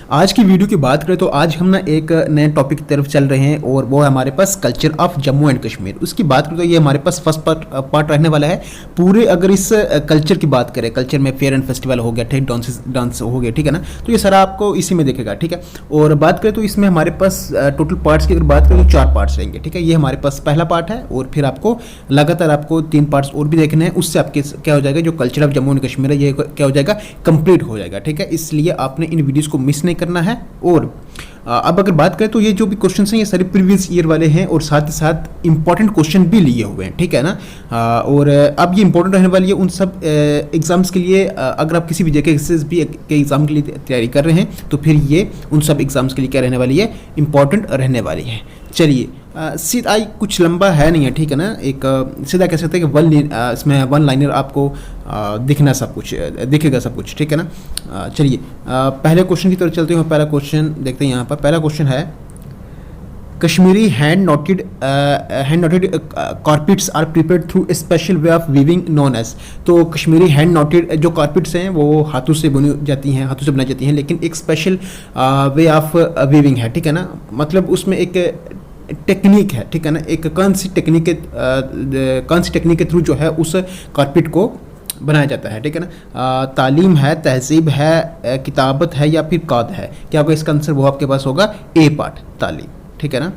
आज की वीडियो की बात करें तो आज हम ना एक नए टॉपिक की तरफ चल रहे हैं और वो है हमारे पास culture of Jammu and Kashmir. उसकी बात करें तो ये हमारे पास फर्स्ट पार्ट रहने वाला है। पूरे अगर इस कल्चर की बात करें, कल्चर में फेयर एंड फेस्टिवल हो गया, ठीक, डांस हो गया, ठीक है ना, तो ये सारा आपको इसी में देखेगा, ठीक है। और बात करें तो इसमें हमारे पास टोटल पार्ट्स की अगर बात करें तो 4 पार्ट्स रहेंगे, ठीक है। ये हमारे पास पहला पार्ट है और फिर आपको लगातार आपको 3 पार्ट्स और भी देखने हैं। उससे आपके क्या हो जाएगा, जो culture of Jammu and Kashmir है ये क्या हो जाएगा, कंप्लीट हो जाएगा, ठीक है। इसलिए आपने इन वीडियोज़ को मिस नहीं करना है। और अब अगर बात करें तो ये जो भी क्वेश्चन हैं ये सारे प्रीवियस ईयर वाले हैं और साथ ही साथ इंपॉर्टेंट क्वेश्चन भी लिए हुए हैं, ठीक है ना। और अब ये इंपॉर्टेंट रहने वाली है उन सब एग्जाम्स के लिए। अगर आप किसी भी जगह के एग्जाम के लिए तैयारी कर रहे हैं तो फिर ये उन सब एग्जाम्स के लिए क्या रहने वाली है, इंपॉर्टेंट रहने वाली है। चलिए सीधा कुछ लंबा है नहीं है, ठीक है ना। एक सीधा कह सकते हैं कि इसमें वन लाइनर आपको दिखेगा सब कुछ, ठीक है ना। चलिए पहले क्वेश्चन की तरफ चलते हैं। पहला क्वेश्चन देखते हैं। यहाँ पर पहला क्वेश्चन है, Kashmiri hand knotted carpets are prepared through a special way of weaving known as. तो कश्मीरी हैंड नोटेड जो कारपेट्स हैं वो हाथों से बनाई जाती हैं, लेकिन एक स्पेशल वे ऑफ वीविंग है, ठीक है ना। मतलब उसमें एक टेक्निक है, ठीक है ना। एक कौन सी टेक्निक के थ्रू जो है उस कारपेट को बनाया जाता है, ठीक है ना। तालीम है, तहजीब है, किताबत है या फिर कौद है। क्या होगा इसका आंसर, वो आपके पास होगा ए पार्ट, तालीम, ठीक है ना।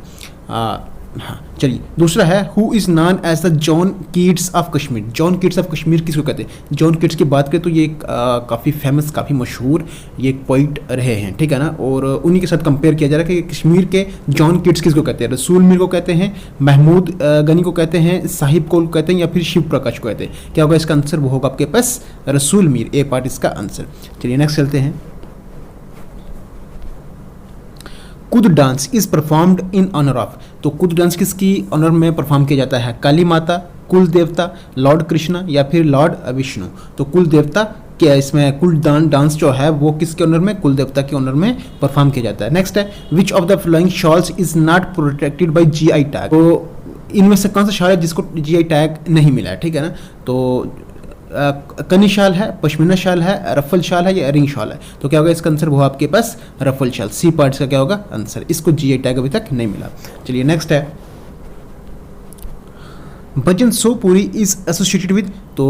हाँ चलिए दूसरा है, who is known as the John Keats of Kashmir. John Keats of Kashmir किसको कहते हैं? जॉन कीट्स की बात करें तो ये काफ़ी फेमस, काफ़ी मशहूर ये एक पोइट रहे हैं, ठीक है ना। और उन्हीं के साथ कंपेयर किया जा रहा है कि कश्मीर के जॉन कीट्स किसको कहते हैं? रसूल मीर को कहते हैं, महमूद गनी को कहते हैं, साहिब को कहते हैं या फिर शिव प्रकाश को कहते हैं। क्या होगा इसका आंसर, वो होगा आपके पास रसूल मीर, ए पार्ट इसका आंसर। चलिए नेक्स्ट चलते हैं। Kud dance is performed in honour of. तो कुद डांस किसकी ऑनर में परफॉर्म किया जाता है? काली माता, कुल देवता, लॉर्ड कृष्णा या फिर लॉर्ड विष्णु। तो कुल देवता क्या, इसमें कुल डांस जो है वो किसके ऑनर में, कुल देवता के ऑनर में परफॉर्म किया जाता है। नेक्स्ट है, which of the following shawls is not protected by GI tag. तो इनमें से कौन सा शॉल है जिसको जीआई टैग नहीं मिला है, ठीक है ना। तो कनी शाल है, पश्मीना शाल है, रफल शाल है या रिंग शाल है। तो क्या होगा इसका आंसर, वो आपके पास रफल शाल, सी पार्ट्स का क्या होगा आंसर। इसको जीआई टैग अभी तक नहीं मिला। चलिए नेक्स्ट है, भजन सोपुरी इज एसोसिएटेड विद। तो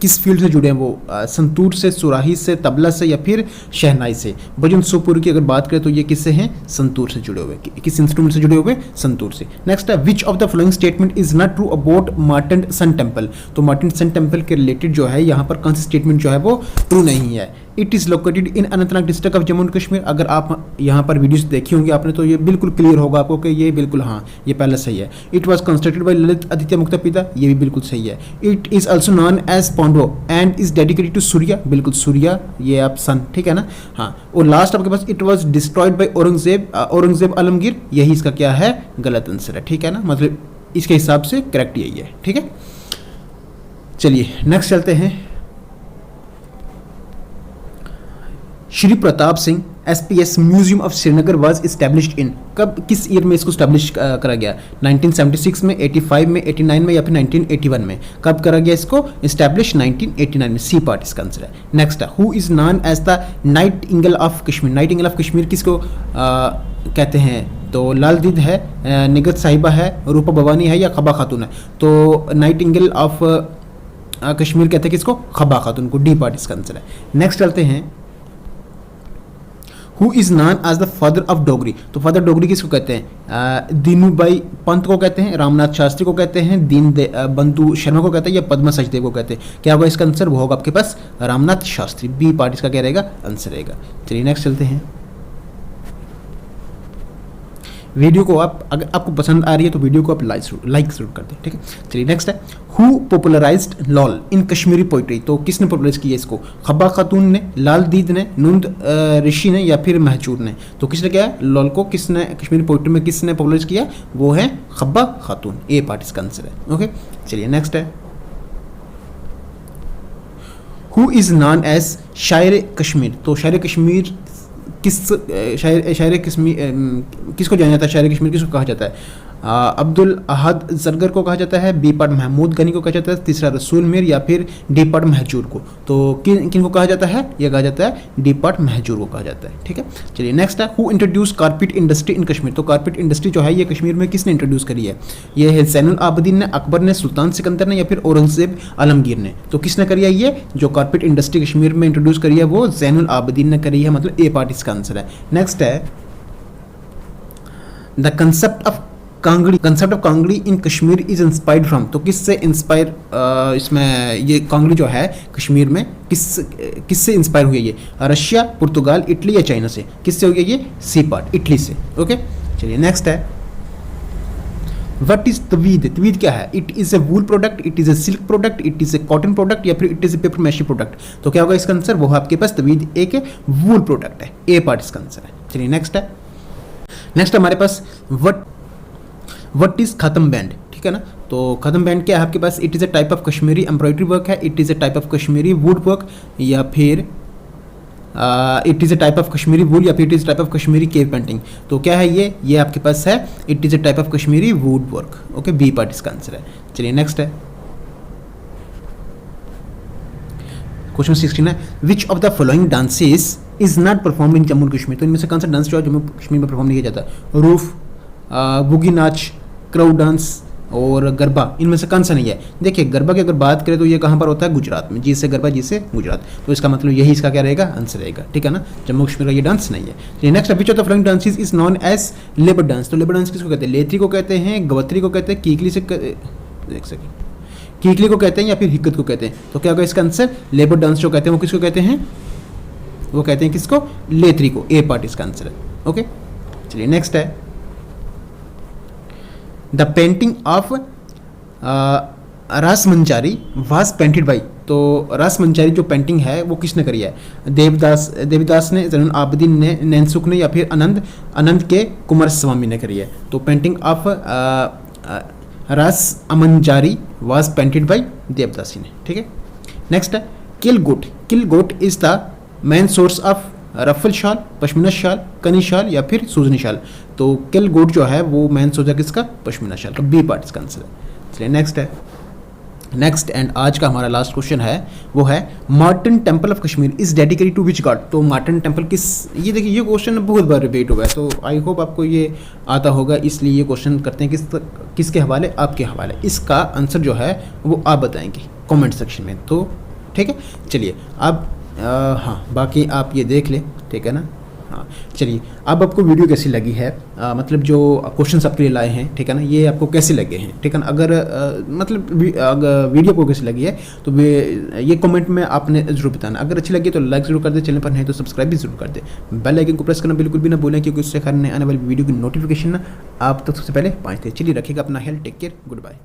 किस फील्ड से जुड़े हैं वो? संतूर से, सुराही से, तबला से या फिर शहनाई से। भजन सोपुरी की अगर बात करें तो ये किससे हैं? संतूर से जुड़े हुए। किस इंस्ट्रूमेंट से जुड़े हुए? संतूर से। नेक्स्ट है, which of the following statement is not true about Martand sun temple. तो मार्टन सन टेम्पल के रिलेटेड जो है यहाँ पर कौन सी स्टेटमेंट जो है वो ट्रू नहीं है? It is located in Anantnag district of Jammu and Kashmir. अगर आप यहाँ पर वीडियोस देखी होंगी आपने तो ये बिल्कुल क्लियर होगा आपको कि ये बिल्कुल हाँ, ये पहले सही है। It was constructed by Lalitaditya Muktapida, ये भी बिल्कुल सही है। It is also known as Pandava and is dedicated to Surya, बिल्कुल सूर्या, ये आप सन, ठीक है ना। हाँ, और लास्ट आपके पास, it was destroyed by Aurangzeb Alamgir, यही इसका क्या है, गलत आंसर है, ठीक है ना। मतलब इसके हिसाब से करेक्ट यही है, ठीक है। चलिए नेक्स्ट चलते हैं। Shri Pratap Singh SPS museum of Srinagar was established in. कब, किस ईयर में इसको स्टैब्लिश करा गया? 1976 में, 85 में, 89 में या फिर 1981 में? कब करा गया इसको इस्टेब्लिश? 1989 में, सी पार्ट इसका आंसर है। नेक्स्ट है, who is known as the knight eagle of Kashmir. Knight eagle of Kashmir किसको कहते हैं? तो लाल दीद है, निगत साहिबा है, रूपा भवानी है या खबा खातून है। तो नाइट इंगल ऑफ कश्मीर कहते हैं किसको? खबा खातून को, डी पार्ट इसका आंसर है। नेक्स्ट चलते हैं, who is known as the father of Dogri. तो फादर डोगरी किसको कहते हैं? दीनू भाई पंत को कहते हैं, रामनाथ शास्त्री को कहते हैं, बंधु शर्मा को कहते हैं या पद्मा सचदेव को कहते हैं। क्या होगा इसका आंसर, वो होगा आपके पास रामनाथ शास्त्री, बी पार्ट इसका क्या रहेगा, आंसर रहेगा। चलिए नेक्स्ट चलते हैं। वीडियो को आप, अगर आपको पसंद आ रही है तो वीडियो को आप लाइक जरूर कर दें, ठीक है। चलिए नेक्स्ट है, who popularised lol in Kashmiri poetry. तो किसने पॉपुलराइज किया इसको? खब्बा खातून ने, लाल दीद ने, नुंद ऋषि ने या फिर महजूर ने। तो किसने किया है लॉल को, किसने कश्मीरी पोइट्री में किसने पॉपुलराइज किया? वो है खब्बा खातून, ए पार्ट इसका आंसर है। ओके चलिए नेक्स्ट है, हु इज नॉन एज शायर कश्मीर। तो शायर कश्मीर किस शायर कश्मीर किसको जाना जाता है? शायर कश्मीर किसको कहा जाता है? अब्दुल अहद जरगर को कहा जाता है, बी पार्ट महमूद गनी को कहा जाता है, तीसरा रसूल मीर या फिर डी पार्ट महजूर को। तो किन को कहा जाता है, ये कहा जाता है डी पार्ट महजूर को कहा जाता है। ठीक है, चलिए नेक्स्ट है, who introduce carpet industry in Kashmir. तो कारपेट इंडस्ट्री जो है ये कश्मीर में किसने इंट्रोड्यूस करी है, ये है ज़ैनुल आबदीन ने, अकबर ने, सुल्तान सिकंदर ने या फिर औरंगजेब आलमगीर ने। तो किसने करी है, ये जो कारपेट इंडस्ट्री कश्मीर में इंट्रोड्यूस करी है वो ज़ैनुल आबदीन ने करी है, मतलब ए पार्ट इसका आंसर है। नेक्स्ट है, the concept of Kangri in Kashmir is inspired from. तो किससे इंस्पायर, इसमें ये कांगड़ी जो है कश्मीर में किससे इंस्पायर हुई है, ये रशिया, पुर्तगाल, इटली या चाइना से। किससे हुई है ये, सी पार्ट, इटली से। ओके, चलिए नेक्स्ट है, व्हाट इज तवीद। तवीद क्या है, it is a wool product, it is a silk product, it is a cotton product या फिर it is a paper meshy product. तो क्या होगा इसका आंसर, वो आपके पास तवीद एक वूल प्रोडक्ट है, ए पार्ट इसका आंसर है। चलिए नेक्स्ट है, नेक्स्ट हमारे पास व्हाट इज खत्म बैंड। ठीक है ना, तो खत्म बैंड क्या है आपके पास, it is a type of Kashmiri embroidery work है, it is a type of Kashmiri wood work या फिर it is a type of Kashmiri wool या फिर it is type of Kashmiri cave painting. तो क्या है ये आपके पास है it is a type of Kashmiri wood work. Okay, B part इसका आंसर है। चलिए नेक्स्ट है, क्वेश्चन 16 है, which of the following dances is not perform in Jammu Kashmir. तो इनमें से कौन सा डांस जो है जम्मू कश्मीर में परफॉर्म नहीं किया जाता, रूफ, बुगी नाच, क्राउड डांस और गरबा, इनमें से कौन सा नहीं है। देखिए गरबा की अगर बात करें तो ये कहाँ पर होता है, गुजरात में, जी से गरबा, जी से गुजरात। तो इसका मतलब यही इसका क्या रहेगा, आंसर रहेगा। ठीक है ना, जम्मू कश्मीर का ये डांस नहीं है। Next, which of the following dances is known as labour dance. तो लेबर डांस किसको कहते हैं, लेथरी को कहते हैं, गवत्री को कहते हैं, कीकली से देख सकें कीकली को कहते हैं या फिर हिक्कत को कहते हैं। तो क्या होगा इसका आंसर, लेबर डांस जो कहते हैं वो किसको कहते हैं, वो कहते हैं किसको, लेथरी को, ए पार्ट इसका आंसर है। ओके, चलिए नेक्स्ट है, the painting of Ras Manchari was painted by. तो रास मंचारी जो पेंटिंग है वो किसने करी है, देवदास ने, ज़ैनुल आबदीन ने, नैनसुख ने या फिर आनंद के कुमार स्वामी ने करी है। तो painting of Ras Manchari was painted by Devdasi ने। ठीक है, नेक्स्ट है, kill goat is the main source of raffal shawl, pashmina shawl, Kani shawl या फिर सूजनी शाल। तो किल गोट जो है वो मेन सोर्स है किसका, पश्मीना शाल का, बी पार्ट इसका आंसर है। चलिए नेक्स्ट है, नेक्स्ट एंड आज का हमारा लास्ट क्वेश्चन है, वो है Martand temple of Kashmir is dedicated to which god. तो मार्टन टेम्पल किस, ये देखिए ये क्वेश्चन बहुत बार रिपीट हुआ है, तो आई होप आपको ये आता होगा, इसलिए ये क्वेश्चन करते हैं किसके हवाले, आपके हवाले। इसका आंसर जो है वो आप बताएंगे कमेंट सेक्शन में। तो ठीक है, चलिए अब हाँ बाकी आप ये देख लें, ठीक है ना। हाँ चलिए, अब आपको वीडियो कैसी लगी है, मतलब जो क्वेश्चंस आपके लिए लाए हैं, ठीक है ना, ये आपको कैसे लगे हैं, ठीक है ना। अगर अगर वीडियो को कैसी लगी है तो ये कमेंट में आपने जरूर बताना। अगर अच्छी लगी तो लाइक जरूर कर दे, चैनल पर नहीं तो सब्सक्राइब भी जरूर कर दे, बेल आइकन को प्रेस करना बिल्कुल भी ना भूलें, क्योंकि उससे आने वाली वीडियो की नोटिफिकेशन आप तक सबसे पहले पहुँचते। चलिए रखिएगा अपना health, take care, good bye.